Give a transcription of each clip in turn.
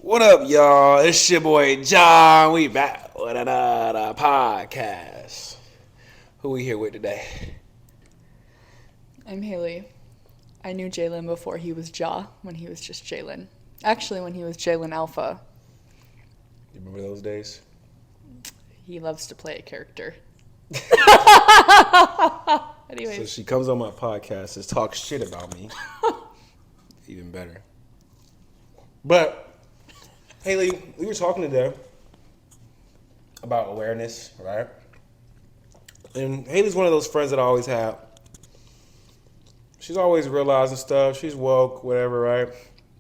What up, y'all? It's your boy John. We back with another podcast. Who we here with today? I'm Haley. I knew Jalen before he was Ja, when he was just Jalen. Actually, when he was Jalen Alpha. You remember those days? He loves to play a character. Anyways. So she comes on my podcast and talks shit about me. Even better. But, Haley, we were talking today about awareness, right? And Haley's one of those friends that I always have. She's always realizing stuff. She's woke, whatever, right?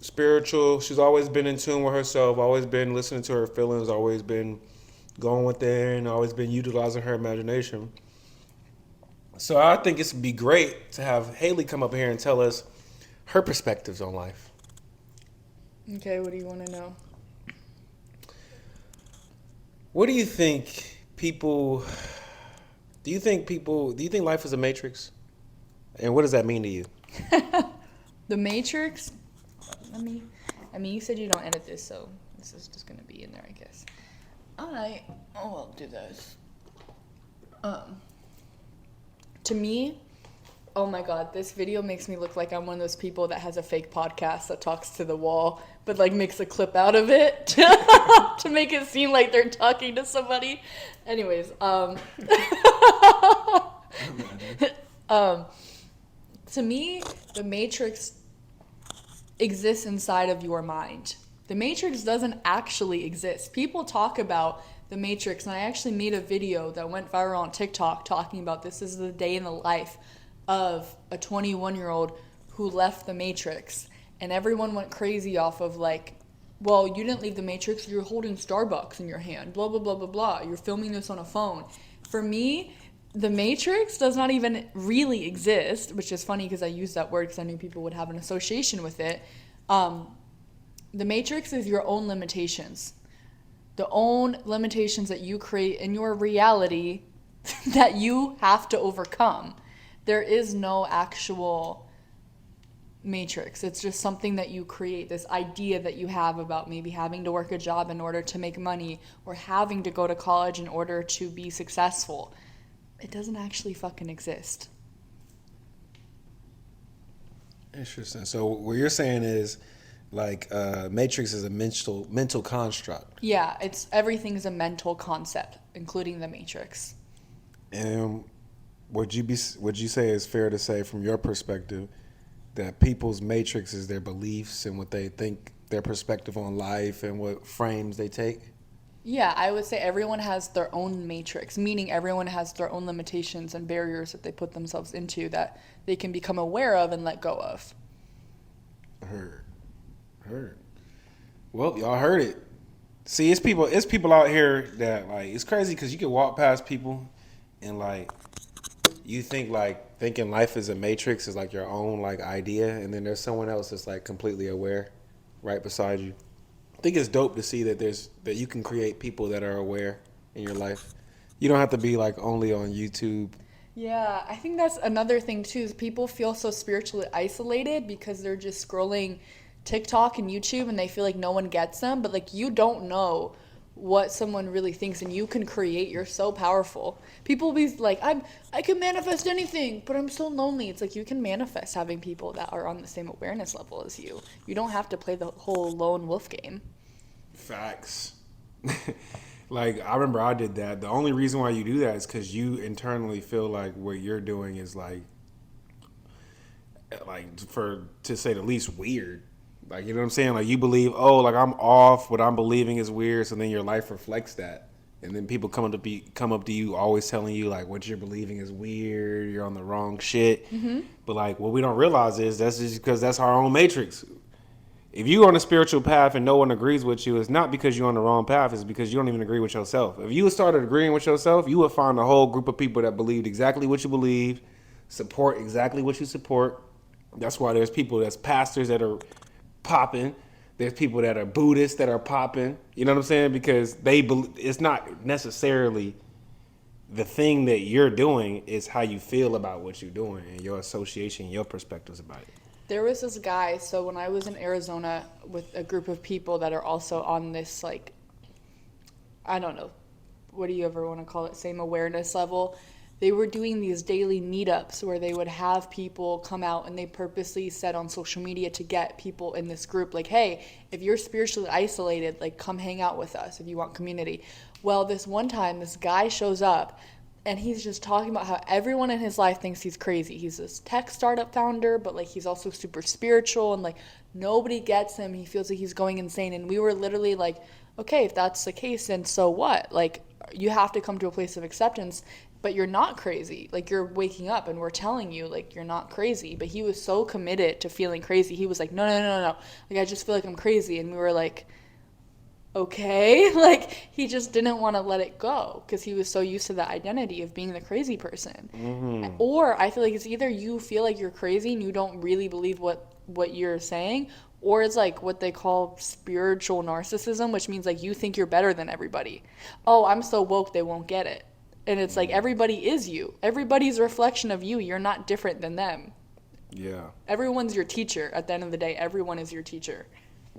Spiritual. She's always been in tune with herself, always been listening to her feelings, always been going within, always been utilizing her imagination. So I think it'd be great to have Haley come up here and tell us her perspectives on life. Okay, what do you want to know? What do you think do you think life is a matrix? And what does that mean to you? The Matrix? You said you don't edit this, so this is just going to be in there, I guess. I'll do this. To me, oh my god, this video makes me look like I'm one of those people that has a fake podcast that talks to the wall, but like makes a clip out of it to make it seem like they're talking to somebody. Anyways, to me, the Matrix exists inside of your mind. The Matrix doesn't actually exist. People talk about the Matrix, and I actually made a video that went viral on TikTok talking about this is the day in the life of a 21-year-old who left the Matrix. And everyone went crazy off of like, well, you didn't leave the Matrix, you're holding Starbucks in your hand, blah, blah, blah, blah, blah. You're filming this on a phone. For me, the Matrix does not even really exist, which is funny because I used that word because I knew people would have an association with it. The Matrix is your own limitations. The own limitations that you create in your reality that you have to overcome. There is no actual Matrix. It's just something that you create, this idea that you have about maybe having to work a job in order to make money or having to go to college in order to be successful. It doesn't actually fucking exist. Interesting. So what you're saying is like Matrix is a mental construct. Yeah, everything is a mental concept, including the Matrix. And would you say it's fair to say from your perspective that people's matrix is their beliefs and what they think, their perspective on life and what frames they take? Yeah, I would say everyone has their own matrix, meaning everyone has their own limitations and barriers that they put themselves into that they can become aware of and let go of. Heard. Well, y'all heard it. See, it's people out here that like, it's crazy because you can walk past people and like you think like thinking life is a matrix is like your own like idea, and then there's someone else that's like completely aware right beside you. I think it's dope to see that you can create people that are aware in your life. You don't have to be like only on YouTube. Yeah, I think that's another thing too, is people feel so spiritually isolated because they're just scrolling TikTok and YouTube and they feel like no one gets them, but like you don't know what someone really thinks and you can create. You're so powerful. People will be like, I can manifest anything, but I'm so lonely. It's like you can manifest having people that are on the same awareness level as you. You don't have to play the whole lone wolf game. Facts. Like, I remember I did that. The only reason why you do that is because you internally feel like what you're doing is like to say the least, weird. Like, you know what I'm saying? Like, you believe, oh, like I'm off, what I'm believing is weird, so then your life reflects that. And then people come up to you always telling you like what you're believing is weird, you're on the wrong shit. Mm-hmm. But like what we don't realize is that's just because that's our own matrix. If you're on a spiritual path and no one agrees with you, it's not because you're on the wrong path, it's because you don't even agree with yourself. If you started agreeing with yourself, you would find a whole group of people that believed exactly what you believe, support exactly what you support. That's why there's people that's pastors that are popping. There's people that are Buddhists that are popping. You know what I'm saying? Because it's not necessarily the thing that you're doing, is how you feel about what you're doing and your association, your perspectives about it. There was this guy, so when I was in Arizona with a group of people that are also on this, like, I don't know, what do you ever want to call it, same awareness level, they were doing these daily meetups where they would have people come out, and they purposely said on social media to get people in this group, like, hey, if you're spiritually isolated, like, come hang out with us if you want community. Well, this one time, this guy shows up, and he's just talking about how everyone in his life thinks he's crazy. He's this tech startup founder, but like he's also super spiritual, and like nobody gets him. He feels like he's going insane. And we were literally like, okay, if that's the case, then so what? Like, you have to come to a place of acceptance, but you're not crazy. Like, you're waking up and we're telling you, like, you're not crazy. But he was so committed to feeling crazy. He was like, no. Like, I just feel like I'm crazy. And we were like, okay. Like, he just didn't want to let it go because he was so used to the identity of being the crazy person. Mm-hmm. Or I feel like it's either you feel like you're crazy and you don't really believe what you're saying, or it's like what they call spiritual narcissism, which means like you think you're better than everybody. Oh, I'm so woke they won't get it. And it's like everybody is you. Everybody's a reflection of you. You're not different than them. Yeah. Everyone's your teacher. At the end of the day, everyone is your teacher.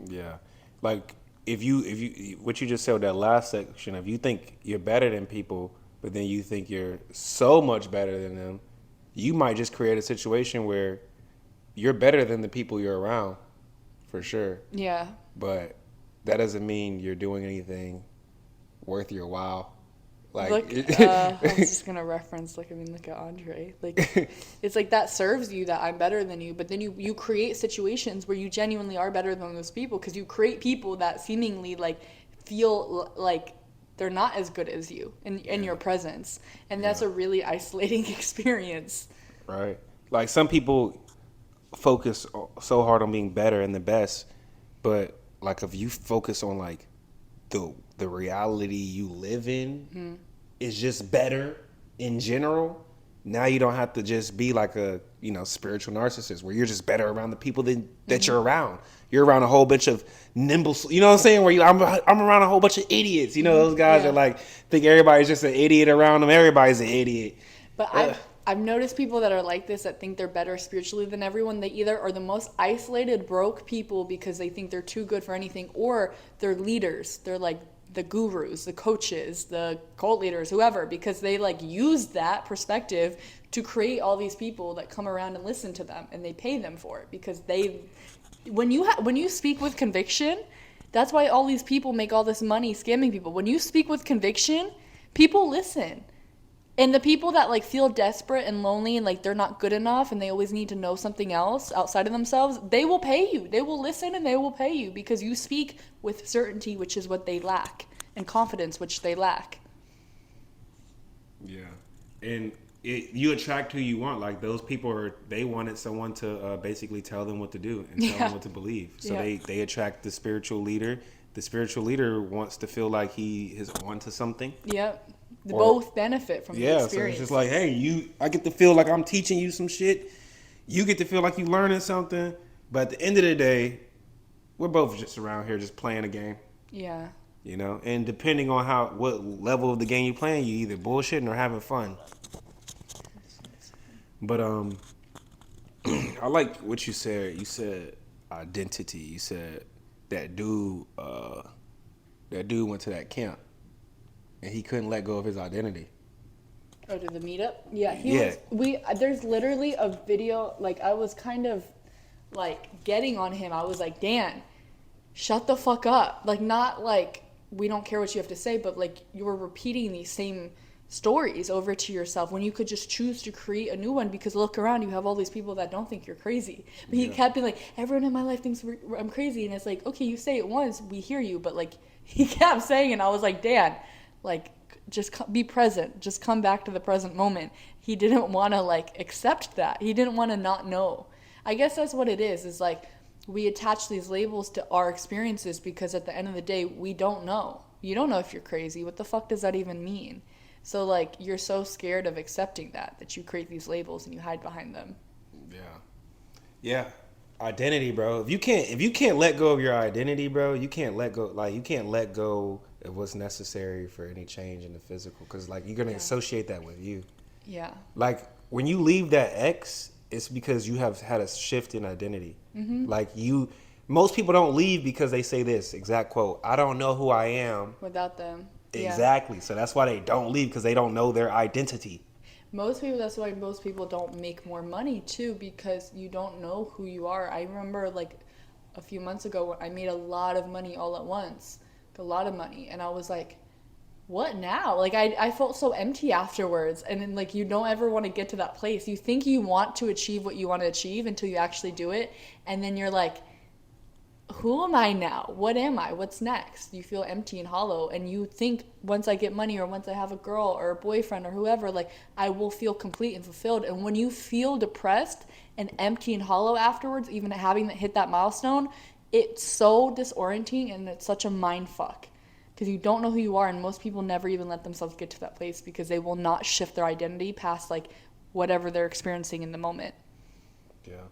Yeah. Like, if you what you just said with that last section, if you think you're better than people, but then you think you're so much better than them, you might just create a situation where you're better than the people you're around, for sure. Yeah. But that doesn't mean you're doing anything worth your while. Like, Look, I was just gonna reference, look at Andre. Like, it's like that serves you that I'm better than you, but then you create situations where you genuinely are better than those people because you create people that seemingly like feel like they're not as good as you in your presence, and that's a really isolating experience. Right. Like, some people focus so hard on being better and the best, but like if you focus on like the reality you live in is just better in general, now you don't have to just be like a, spiritual narcissist where you're just better around the people that you're around. You're around a whole bunch of nimble, you know what I'm saying? Where I'm around a whole bunch of idiots. Those guys are like, think everybody's just an idiot around them. Everybody's an idiot. But I've noticed people that are like this, that think they're better spiritually than everyone. They either are the most isolated, broke people because they think they're too good for anything, or they're leaders. They're like the gurus, the coaches, the cult leaders, whoever, because they like use that perspective to create all these people that come around and listen to them, and they pay them for it because when you speak with conviction, that's why all these people make all this money scamming people. When you speak with conviction, people listen. And the people that like feel desperate and lonely and like they're not good enough and they always need to know something else outside of themselves, they will pay you. They will listen and they will pay you because you speak with certainty, which is what they lack, and confidence, which they lack. Yeah. And you attract who you want. Like, those people they wanted someone to basically tell them what to do and tell them what to believe. So they attract the spiritual leader. The spiritual leader wants to feel like he is onto something. Yep. They both benefit from the experience. So it's just like, hey, I get to feel like I'm teaching you some shit. You get to feel like you're learning something. But at the end of the day, we're both just around here just playing a game. Yeah. And depending on what level of the game you're playing, you either bullshitting or having fun. But I like what you said. You said identity. You said that dude went to that camp and he couldn't let go of his identity. Oh, to the meetup? Yeah, there's literally a video, like, I was kind of, like, getting on him. I was like, Dan, shut the fuck up. Like, not, like, we don't care what you have to say, but, like, you're repeating these same stories over to yourself when you could just choose to create a new one, because look around, you have all these people that don't think you're crazy. But he kept being like, everyone in my life thinks I'm crazy, and it's like, okay, you say it once, we hear you, but, like, he kept saying it, and I was like, Dan, like, just be present. Just come back to the present moment. He didn't want to, like, accept that. He didn't want to not know. I guess that's what it is like, we attach these labels to our experiences because at the end of the day, we don't know. You don't know if you're crazy. What the fuck does that even mean? So, like, you're so scared of accepting that you create these labels and you hide behind them. Yeah. Identity, bro. If you can't let go of your identity, bro, you can't let go of what's necessary for any change in the physical, because, like, you're gonna associate that with you. Yeah. Like, when you leave that ex, it's because you have had a shift in identity. Like most people don't leave because they say this exact quote, I don't know who I am without them. exactly. So that's why they don't leave, because they don't know their identity. That's why most people don't make more money too, because you don't know who you are. I remember like a few months ago I made a lot of money all at once, a lot of money, and I was like, what now? Like I felt so empty afterwards, and then like you don't ever want to get to that place. You think you want to achieve what you want to achieve until you actually do it, and then you're like, who am I now? What am I? What's next? You feel empty and hollow, and you think once I get money or once I have a girl or a boyfriend or whoever, like I will feel complete and fulfilled. And when you feel depressed and empty and hollow afterwards, even having hit that milestone, it's so disorienting and it's such a mind fuck, because you don't know who you are, and most people never even let themselves get to that place because they will not shift their identity past like whatever they're experiencing in the moment. Yeah.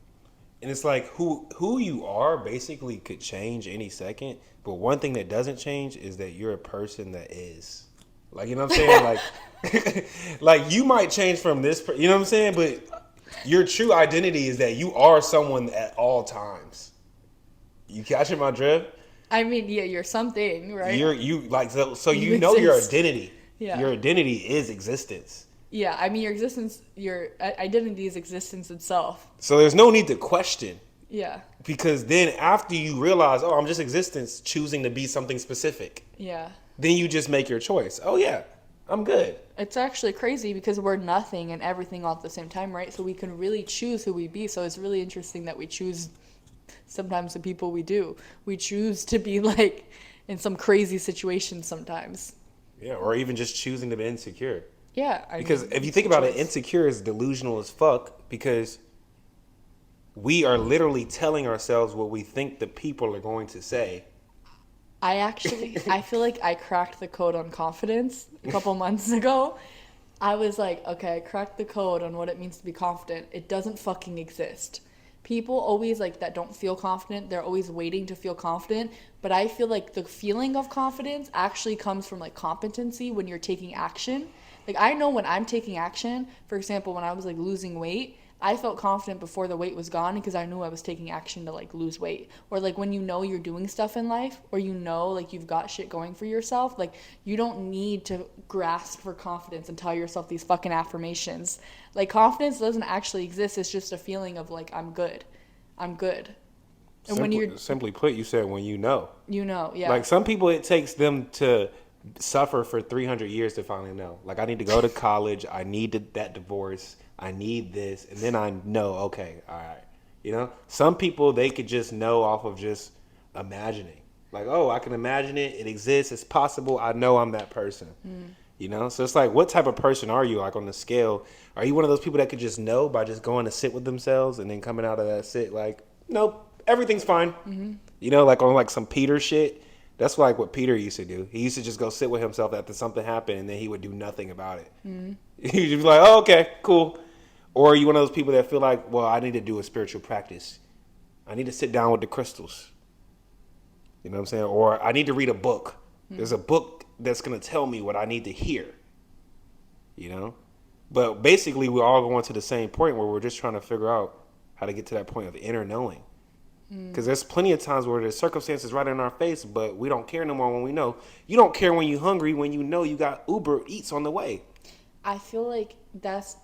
And it's like who you are basically could change any second, but one thing that doesn't change is that you're a person that is. Like, you know what I'm saying? Like, like you might change from this, you know what I'm saying? But your true identity is that you are someone at all times. You catching my drift? I mean, yeah, you're something, right? You like so you You know your exist. identity. Yeah. Your identity is existence. Yeah, I mean, your identity is existence itself. So there's no need to question. Yeah. Because then after you realize, oh, I'm just existence choosing to be something specific. Yeah. Then you just make your choice. Oh yeah, I'm good. It's actually crazy because we're nothing and everything all at the same time, right? So we can really choose who we be. So it's really interesting that we choose sometimes the people we do. We choose to be like in some crazy situations sometimes. Yeah, or even just choosing to be insecure. Yeah. Because if you think about it, insecure is delusional as fuck, because we are literally telling ourselves what we think the people are going to say. I feel like I cracked the code on confidence a couple months ago. I was like, okay, I cracked the code on what it means to be confident. It doesn't fucking exist. People always like that don't feel confident. They're always waiting to feel confident. But I feel like the feeling of confidence actually comes from like competency when you're taking action. Like I know when I'm taking action, for example, when I was like losing weight, I felt confident before the weight was gone because I knew I was taking action to like lose weight. Or like when you know you're doing stuff in life, or you know like you've got shit going for yourself, like you don't need to grasp for confidence and tell yourself these fucking affirmations. Like confidence doesn't actually exist. It's just a feeling of like I'm good. I'm good. And when you're simply put, you said when you know. You know, yeah. Like some people, it takes them to suffer for 300 years to finally know. Like I need to go to college. I need that divorce. I need this, and then I know, okay, all right. You know, some people, they could just know off of just imagining. Like, oh, I can imagine it. It exists. It's possible. I know I'm that person. You know, so it's like, what type of person are you? Like on the scale, are you one of those people that could just know by just going to sit with themselves and then coming out of that sit like, nope, everything's fine. You know, like on like some Peter shit. That's like what Peter used to do. He used to just go sit with himself after something happened, and then he would do nothing about it. He'd just be like, oh, okay, cool. Or are you one of those people that feel like, well, I need to do a spiritual practice. I need to sit down with the crystals. You know what I'm saying? Or I need to read a book. There's a book that's going to tell me what I need to hear. You know? But basically, we're all going to the same point where we're just trying to figure out how to get to that point of inner knowing. Because there's plenty of times where the circumstances right in our face, but we don't care no more when we know. You don't care when you're hungry when you know you got Uber Eats on the way. I feel like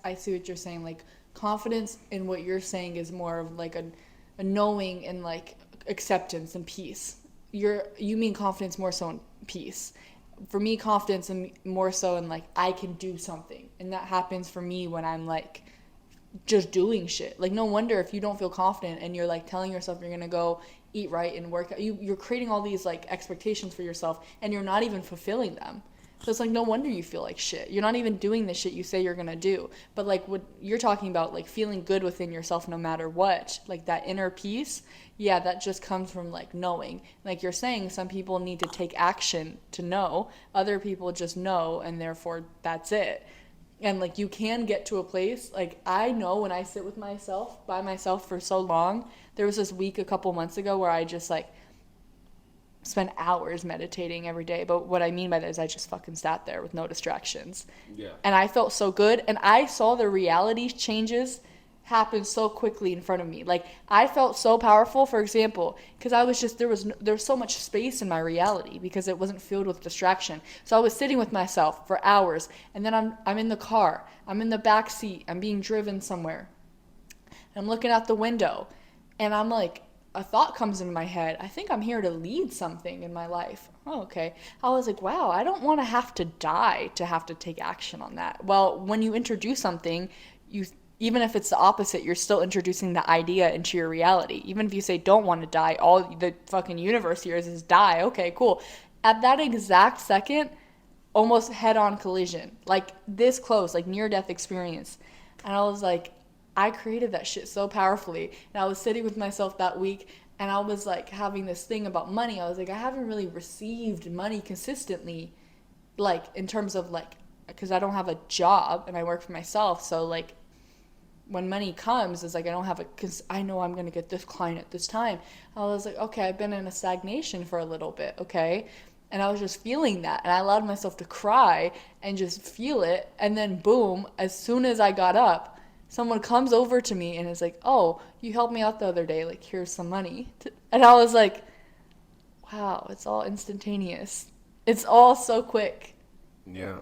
I see what you're saying. Like confidence in what you're saying is more of like a knowing and like acceptance and peace. You mean confidence more so in peace. For me, confidence and more so in like I can do something, and that happens for me when I'm like just doing shit. Like no wonder if you don't feel confident and you're like telling yourself you're gonna go eat right and work out, you're creating all these like expectations for yourself and you're not even fulfilling them. So it's like no wonder you feel like shit. You're not even doing the shit you say you're gonna do. But like what you're talking about, like feeling good within yourself no matter what, like that inner peace, yeah, that just comes from like knowing. Like you're saying, some people need to take action to know. Other people just know, and therefore that's it. And like you can get to a place, like I know when I sit with myself, by myself for so long, there was this week a couple months ago where I just like spent hours meditating every day. But what I mean by that is I just fucking sat there with no distractions. Yeah. And I felt so good. And I saw the reality changes happened so quickly in front of me. Like, I felt so powerful, for example, because I was just, there was so much space in my reality because it wasn't filled with distraction. So I was sitting with myself for hours, and then I'm in the car, I'm in the back seat, I'm being driven somewhere. I'm looking out the window, and I'm like, a thought comes into my head. I think I'm here to lead something in my life. Oh, okay. I was like, wow, I don't want to have to die to have to take action on that. Well, when you introduce something, you, even if it's the opposite, you're still introducing the idea into your reality. Even if you say don't want to die, all the fucking universe here is die. Okay, cool. At that exact second, almost head-on collision, like this close, like near-death experience. And I was like, I created that shit so powerfully. And I was sitting with myself that week, and I was like having this thing about money. I was like, I haven't really received money consistently, like in terms of like, because I don't have a job and I work for myself. So like when money comes, it's like I don't have a, because I know I'm going to get this client at this time. I was like, okay, I've been in a stagnation for a little bit, okay? And I was just feeling that. And I allowed myself to cry and just feel it. And then boom, as soon as I got up, someone comes over to me and is like, oh, you helped me out the other day. Like, here's some money. And I was like, wow, it's all instantaneous. It's all so quick. Yeah.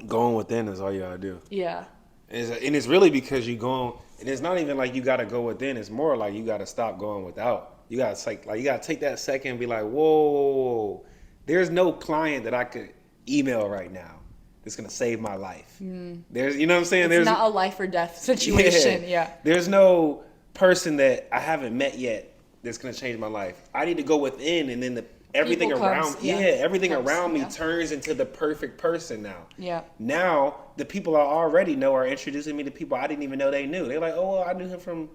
Going within is all you gotta do. Yeah. And it's really because you going, and it's not even like you gotta go within. It's more like you gotta stop going without. You gotta you gotta take that second and be like, whoa, there's no client that I could email right now that's gonna save my life. There's, you know what I'm saying? It's There's not a life or death situation. Yeah. There's no person that I haven't met yet that's gonna change my life. I need to go within, and then everything around me turns into the perfect person now. Yeah. Now the people I already know are introducing me to people I didn't even know they knew. They're like, oh, well, I knew him from.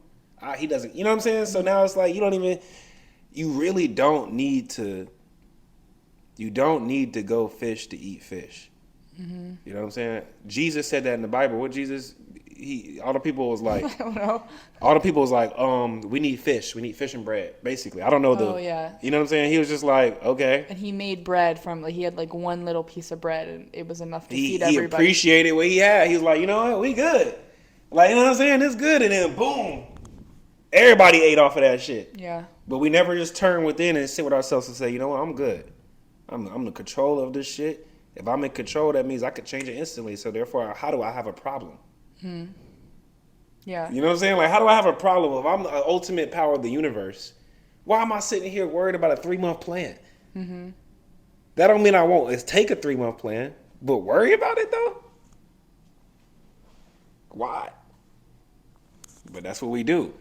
He doesn't. You know what I'm saying? So now it's like you really don't need to. You don't need to go fish to eat fish. Mm-hmm. You know what I'm saying? Jesus said that in the Bible. What Jesus? All the people was like, I don't know. All the people was like, we need fish and bread. Basically, I don't know Oh yeah. You know what I'm saying? He was just like, okay. And he made bread from he had like one little piece of bread, and it was enough to feed everybody. He appreciated what he had. He was like, you know what, we good. Like, you know what I'm saying? It's good, and then boom, everybody ate off of that shit. Yeah. But we never just turn within and sit with ourselves and say, you know what, I'm good. I'm in control of this shit. If I'm in control, that means I could change it instantly. So therefore, how do I have a problem? Yeah. You know what I'm saying? Like, how do I have a problem if I'm the ultimate power of the universe? Why am I sitting here worried about a 3-month plan? Mm-hmm. That don't mean I won't take a 3-month plan, but worry about it though? Why? But that's what we do.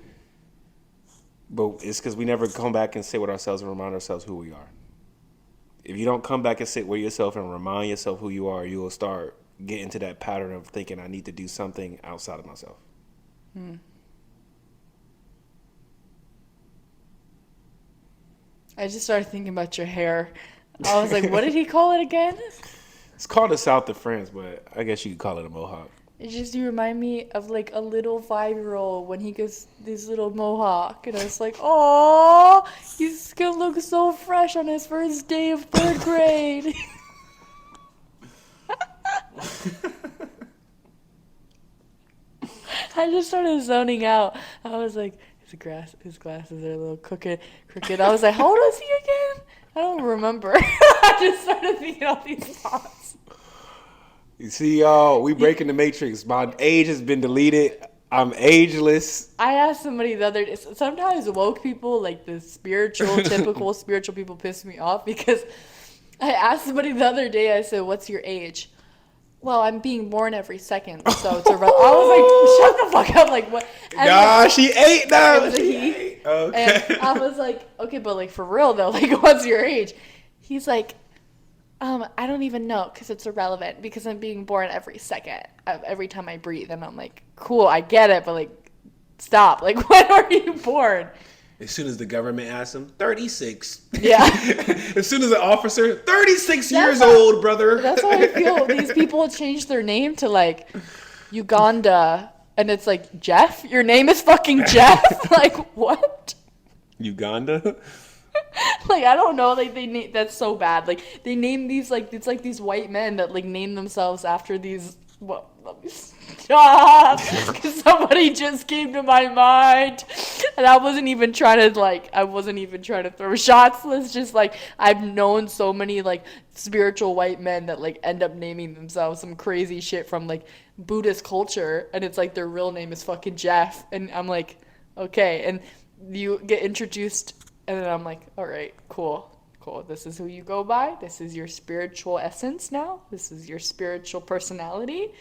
But it's because we never come back and sit with ourselves and remind ourselves who we are. If you don't come back and sit with yourself and remind yourself who you are, you will start getting into that pattern of thinking I need to do something outside of myself. I just started thinking about your hair. I was like, what did he call it again? It's called the South of France, but I guess you could call it a mohawk. You remind me of like a little 5-year-old when he gets this little mohawk, and I was like, oh, he's gonna look so fresh on his first day of 3rd grade. I just started zoning out. I was like, his glasses are a little crooked. I was like, how old is he again? I don't remember. I just started thinking all these thoughts. You see, y'all, we breaking the matrix. My age has been deleted. I'm ageless. I asked somebody the other day, sometimes woke people, like the typical spiritual people piss me off, because I asked somebody the other day, I said, what's your age? Well, I'm being born every second, so it's irrelevant. I was like, shut the fuck up. Like, what? And she ate now. It was a he. Okay. And I was like, okay, but like for real though, like what's your age? He's like, I don't even know, because it's irrelevant, because I'm being born every second, every time I breathe. And I'm like, cool, I get it, but like, stop. Like, when are you born? As soon as the government asks him, 36. Yeah. As soon as the officer, 36 years old, brother. That's how I feel. These people change their name to like Uganda, and it's like, Jeff? Your name is fucking Jeff? Like, what? Uganda? Like, I don't know, like, that's so bad. Like, they name these, like, it's like these white men that, like, name themselves after these, let me stop, because somebody just came to my mind, and I wasn't even trying to throw shots. It's just like, I've known so many like spiritual white men that like end up naming themselves some crazy shit from like Buddhist culture, and it's like their real name is fucking Jeff, and I'm like, okay, and you get introduced, and then I'm like, all right, cool. This is who you go by. This is your spiritual essence now. This is your spiritual personality.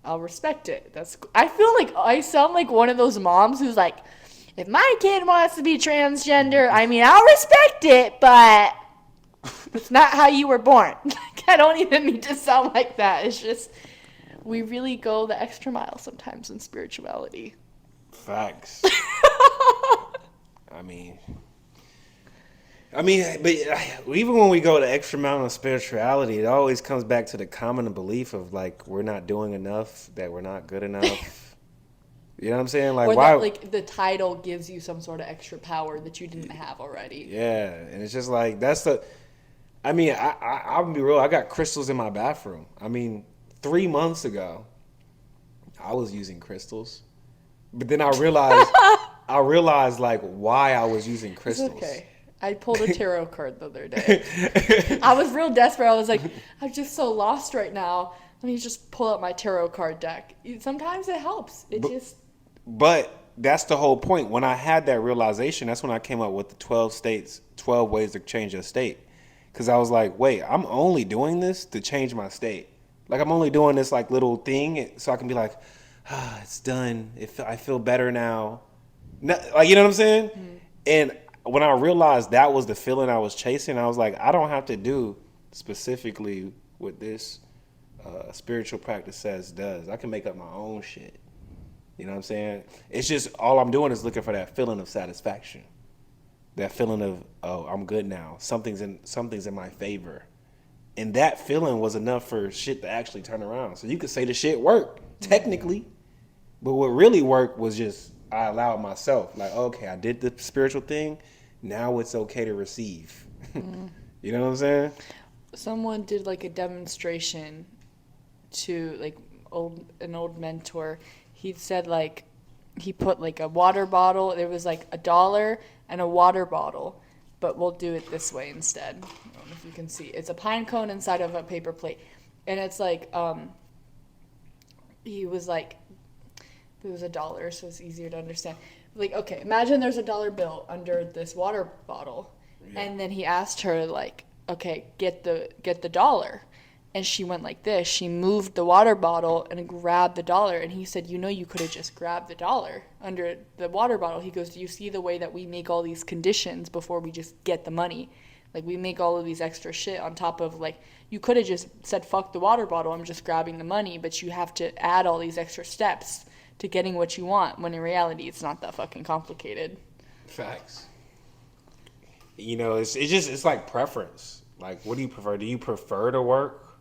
I'll respect it. I feel like I sound like one of those moms who's like, if my kid wants to be transgender, I mean, I'll respect it, but it's not how you were born. Like, I don't even mean to sound like that. It's just, we really go the extra mile sometimes in spirituality. Facts. But even when we go the extra mile of spirituality, it always comes back to the common belief of like, we're not doing enough, that we're not good enough. You know what I'm saying? Like, or why? That, like, the title gives you some sort of extra power that you didn't have already. Yeah, and it's just like, that's the. I'll be real. I got crystals in my bathroom. 3 months ago, I was using crystals, but then I realized like why I was using crystals. It's okay. I pulled a tarot card the other day. I was real desperate. I was like, I'm just so lost right now. Let me just pull out my tarot card deck. Sometimes it helps. But that's the whole point. When I had that realization, that's when I came up with the 12 ways to change your state. Because I was like, wait, I'm only doing this to change my state. Like, I'm only doing this like little thing so I can be like, it's done. I feel better now. Like, you know what I'm saying? Mm-hmm. And when I realized that was the feeling I was chasing, I was like, I don't have to do specifically what this spiritual practice does. I can make up my own shit. You know what I'm saying? It's just all I'm doing is looking for that feeling of satisfaction. That feeling of, oh, I'm good now. Something's in my favor. And that feeling was enough for shit to actually turn around. So you could say the shit worked, technically. But what really worked was just I allowed myself, like, okay, I did the spiritual thing. Now it's okay to receive. Mm-hmm. You know what I'm saying? Someone did like a demonstration to like an old mentor. He said like he put like a water bottle. There was like $1 and a water bottle, but we'll do it this way instead. I don't know if you can see. It's a pine cone inside of a paper plate, and it's like he was like, it was $1, so it's easier to understand. Like, okay, imagine there's a $1 bill under this water bottle, and then he asked her like, okay, get the dollar, and she went like this. She moved the water bottle and grabbed the dollar, and he said, you could have just grabbed the dollar under the water bottle. He goes, do you see the way that we make all these conditions before we just get the money? Like, we make all of these extra shit on top of, like, you could have just said, fuck the water bottle, I'm just grabbing the money, but you have to add all these extra steps to getting what you want, when in reality it's not that fucking complicated. Facts. It's like preference. Like, what do you prefer? Do you prefer to work?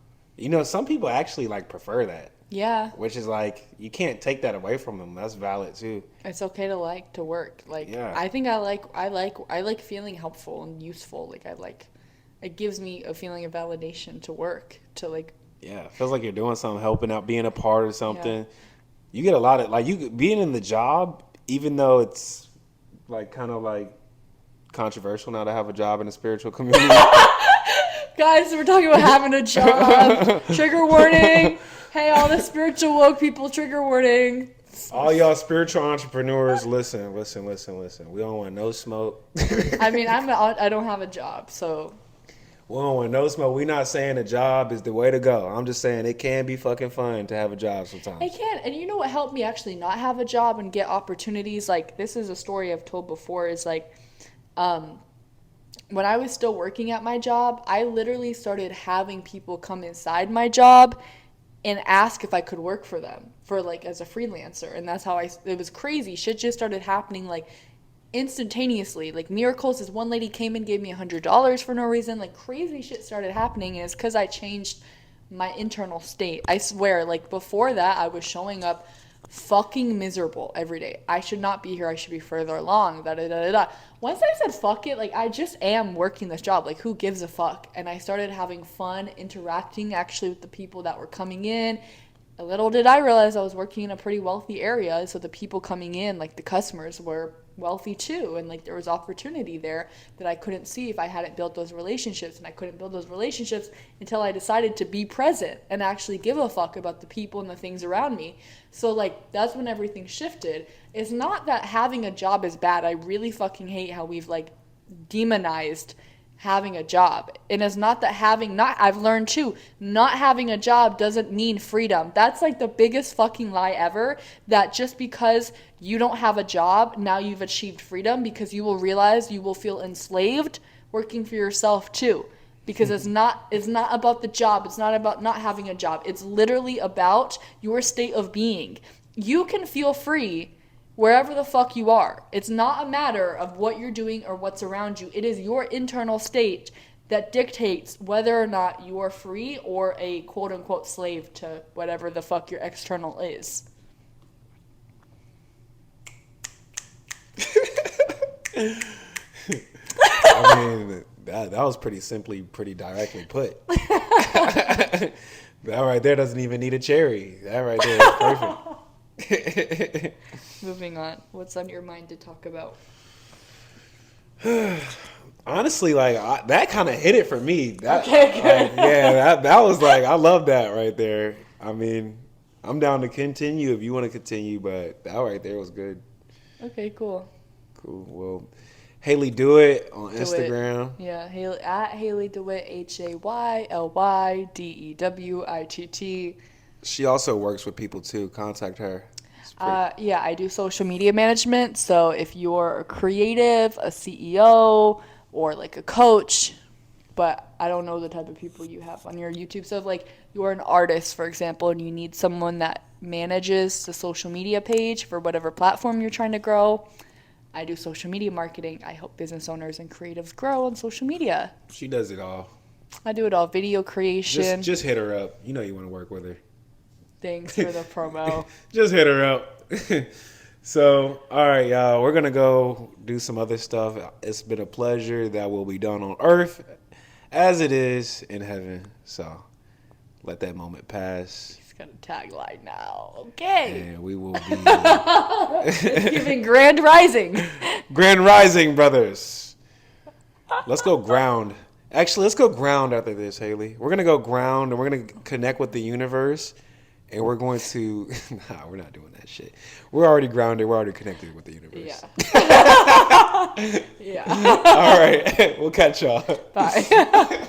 Some people actually like prefer that. Yeah. Which is like, you can't take that away from them. That's valid too. It's okay to like to work. Like, yeah. I think I like feeling helpful and useful. Like, it gives me a feeling of validation to work, to like. Yeah, it feels like you're doing something, helping out, being a part of something. Yeah. You get a lot of, like, being in the job, even though it's, like, kind of, like, controversial now to have a job in the spiritual community. Guys, we're talking about having a job. Trigger warning. Hey, all the spiritual woke people, trigger warning. All y'all spiritual entrepreneurs, listen. We don't want no smoke. I mean, I don't have a job, so... We don't want no smoke. We're not saying a job is the way to go. I'm just saying it can be fucking fun to have a job sometimes. It can. And you know what helped me actually not have a job and get opportunities? Like, this is a story I've told before, is like, when I was still working at my job, I literally started having people come inside my job and ask if I could work for them, for like as a freelancer. And that's how it was crazy. Shit just started happening like instantaneously. Like miracles. This one lady came and gave me $100 for no reason. Like crazy shit started happening, and it's because I changed my internal state. I swear, like before that, I was showing up fucking miserable every day. I should not be here. I should be further along. Once I said fuck it, like I just am working this job. Like who gives a fuck? And I started having fun interacting actually with the people that were coming in. little did I realize I was working in a pretty wealthy area, so the people coming in, like the customers, were wealthy too, and like there was opportunity there that I couldn't see if I hadn't built those relationships, and I couldn't build those relationships until I decided to be present and actually give a fuck about the people and the things around me. So like that's when everything shifted. It's not that having a job is bad. I really fucking hate how we've like demonized having a job. And it's not that I've learned too, not having a job doesn't mean freedom. That's like the biggest fucking lie ever, that just because you don't have a job, now you've achieved freedom, because you will realize you will feel enslaved working for yourself too. Because it's not about the job. It's not about not having a job. It's literally about your state of being. You can feel free wherever the fuck you are. It's not a matter of what you're doing or what's around you. It is your internal state that dictates whether or not you are free or a quote-unquote slave to whatever the fuck your external is. I mean, that was pretty directly put. That right there doesn't even need a cherry. That right there is perfect. Moving on. What's on your mind to talk about? Honestly, like that kind of hit it for me. That, Okay, good. that was like, I love that right there. I mean, I'm down to continue if you want to continue, but that right there was good. Okay, cool. Cool. Well, Haley Dewitt on Dewitt. Instagram. Yeah, Haley, at Haley Dewitt, HAYLYDEWITT. She also works with people too. Contact her. Yeah, I do social media management. So if you're a creative, a CEO, or like a coach, but I don't know the type of people you have on your YouTube. So if like you're an artist, for example, and you need someone that manages the social media page for whatever platform you're trying to grow, I do social media marketing. I help business owners and creatives grow on social media. She does it all. I do it all. Video creation. Just hit her up. You know you want to work with her. Thanks for the promo. Just hit her up. So, all right, y'all. We're going to go do some other stuff. It's been a pleasure. That will be done on earth as it is in heaven. So, let that moment pass. He's got a tagline now. Okay. And we will be... It's giving Grand Rising. Grand Rising, brothers. Let's go ground. Actually, let's go ground after this, Haley. We're going to go ground, and we're going to connect with the universe. And we're going to... Nah, we're not doing that shit. We're already grounded. We're already connected with the universe. Yeah. Yeah. All right. We'll catch y'all. Bye.